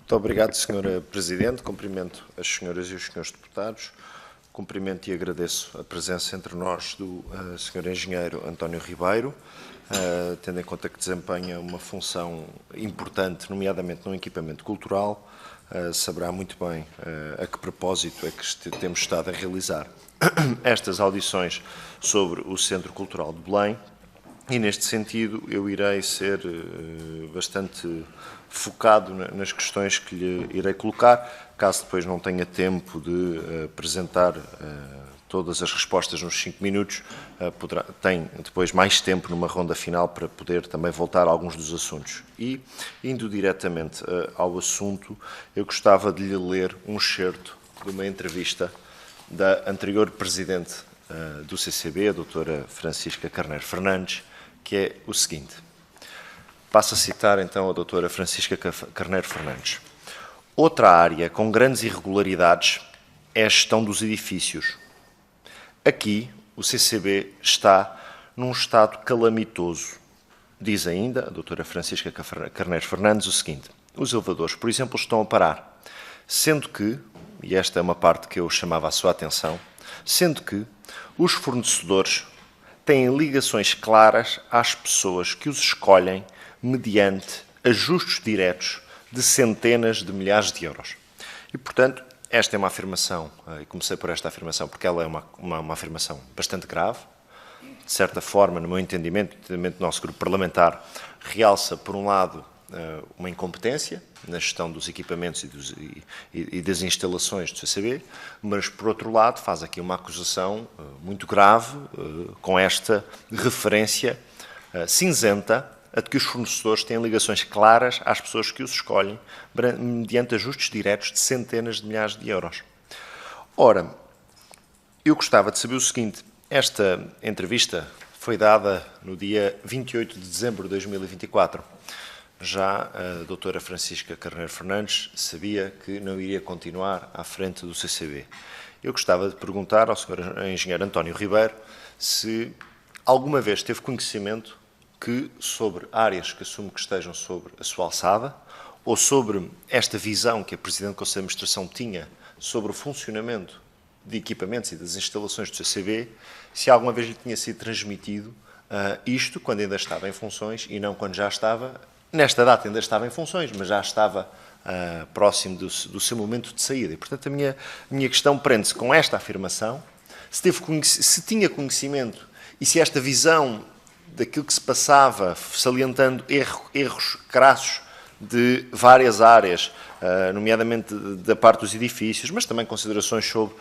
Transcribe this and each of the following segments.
Muito obrigado, Sra. Presidente. Cumprimento as senhoras e os senhores deputados. Cumprimento e agradeço a presença entre nós do Sr. Engenheiro António Ribeiro, tendo em conta que desempenha uma função importante, nomeadamente no equipamento cultural, saberá muito bem a que propósito é que temos estado a realizar estas audições sobre o Centro Cultural de Belém. E, neste sentido, eu irei ser bastante focado nas questões que lhe irei colocar, caso depois não tenha tempo de apresentar todas as respostas nos 5 minutos, tem depois mais tempo numa ronda final para poder também voltar a alguns dos assuntos. E, indo diretamente ao assunto, eu gostava de lhe ler um excerto de uma entrevista da anterior Presidente do CCB, a doutora Francisca Carneiro Fernandes, que é o seguinte. Passo a citar, então, a doutora Francisca Carneiro Fernandes. Outra área com grandes irregularidades é a gestão dos edifícios. Aqui, o CCB está num estado calamitoso. Diz ainda a doutora Francisca Carneiro Fernandes o seguinte. Os elevadores, por exemplo, estão a parar, sendo que, e esta é uma parte que eu chamava a sua atenção, sendo que os fornecedores têm ligações claras às pessoas que os escolhem mediante ajustes diretos de centenas de milhares de euros. E, portanto, esta é uma afirmação, e comecei por esta afirmação porque ela é uma afirmação bastante grave. De certa forma, no meu entendimento do nosso grupo parlamentar, realça, por um lado, uma incompetência na gestão dos equipamentos e das instalações do CCB, mas, por outro lado, faz aqui uma acusação muito grave com esta referência cinzenta a de que os fornecedores têm ligações claras às pessoas que os escolhem mediante ajustes diretos de centenas de milhares de euros. Ora, eu gostava de saber o seguinte, esta entrevista foi dada no dia 28 de dezembro de 2024. Já a doutora Francisca Carneiro Fernandes sabia que não iria continuar à frente do CCB. Eu gostava de perguntar ao Sr. Engenheiro António Ribeiro se alguma vez teve conhecimento que sobre áreas que assumo que estejam sobre a sua alçada ou sobre esta visão que a Presidente do Conselho de Administração tinha sobre o funcionamento de equipamentos e das instalações do CCB, se alguma vez lhe tinha sido transmitido isto quando ainda estava em funções e não quando já estava. Nesta data ainda estava em funções, mas já estava próximo do seu momento de saída. E, portanto, a minha questão prende-se com esta afirmação, se tinha conhecimento e se esta visão daquilo que se passava, salientando erros crassos de várias áreas, nomeadamente da parte dos edifícios, mas também considerações sobre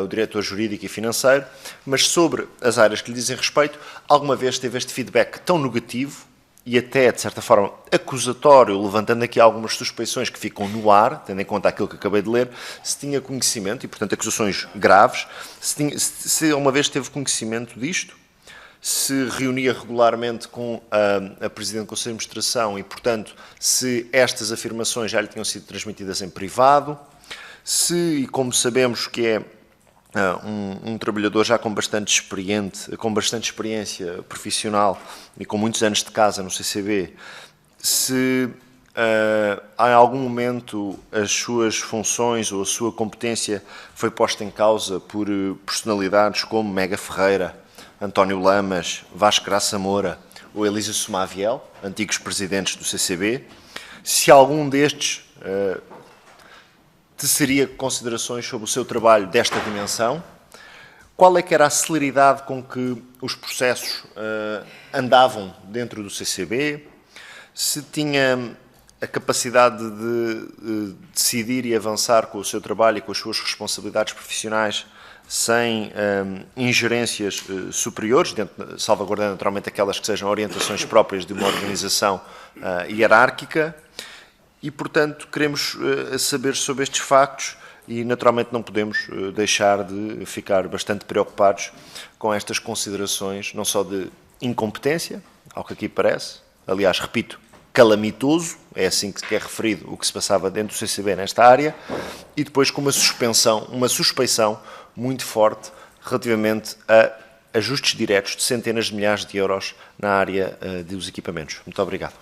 o diretor jurídico e financeiro, mas sobre as áreas que lhe dizem respeito, alguma vez teve este feedback tão negativo e até, de certa forma, acusatório, levantando aqui algumas suspeições que ficam no ar, tendo em conta aquilo que acabei de ler, se tinha conhecimento, e portanto acusações graves, se uma vez teve conhecimento disto, se reunia regularmente com a Presidente do Conselho de Administração e, portanto, se estas afirmações já lhe tinham sido transmitidas em privado, e como sabemos que é um trabalhador já com bastante experiência profissional e com muitos anos de casa no CCB, se em algum momento as suas funções ou a sua competência foi posta em causa por personalidades como Mega Ferreira, António Lamas, Vasco Graça Moura ou Elísio Somaviel, antigos presidentes do CCB, se algum destes teceria considerações sobre o seu trabalho desta dimensão, qual é que era a celeridade com que os processos andavam dentro do CCB, se tinha a capacidade de decidir e avançar com o seu trabalho e com as suas responsabilidades profissionais sem ingerências superiores, salvaguardando naturalmente aquelas que sejam orientações próprias de uma organização hierárquica. E, portanto, queremos saber sobre estes factos e, naturalmente, não podemos deixar de ficar bastante preocupados com estas considerações, não só de incompetência, ao que aqui parece, aliás, repito, calamitoso, é assim que é referido o que se passava dentro do CCB nesta área, e depois com uma suspeição muito forte relativamente a ajustes diretos de centenas de milhares de euros na área dos equipamentos. Muito obrigado.